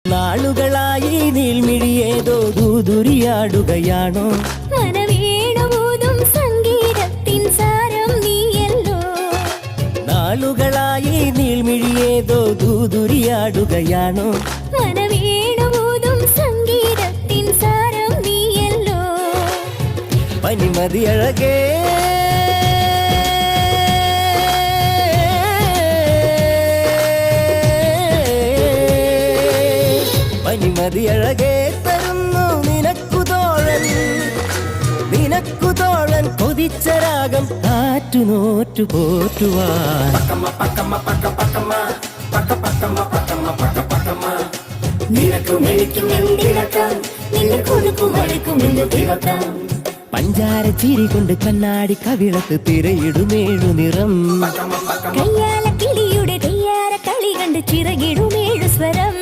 നാളുകളായി നീൽമിഴിയേതോ ദൂതുരിയാടുകയാണോ? മനവീണമൂതും സംഗീതത്തിൻ സാരം നീയല്ലോ. നാളുകളായി നീൽമിഴിയേതോ ദൂതുരിയാടുകയാണോ? മനവീണമൂതും സംഗീതത്തിൻ സാരം നീയല്ലോ. പനിമതിയഴകേ പനിമതിയഴകേ തരുന്നു നിനക്കു തോഴൻ കൊതിച്ച രാഗം ആറ്റുനോറ്റു പോറ്റുവാൻ. പഞ്ചാര ചിരി കൊണ്ട് കണ്ണാടി കവിളത്ത് തിരയിടുമേഴു നിറം. കയ്യാല കിളിയുടെ തെയ്യാര കളി കണ്ട് ചിറകിടുമേഴു സ്വരം.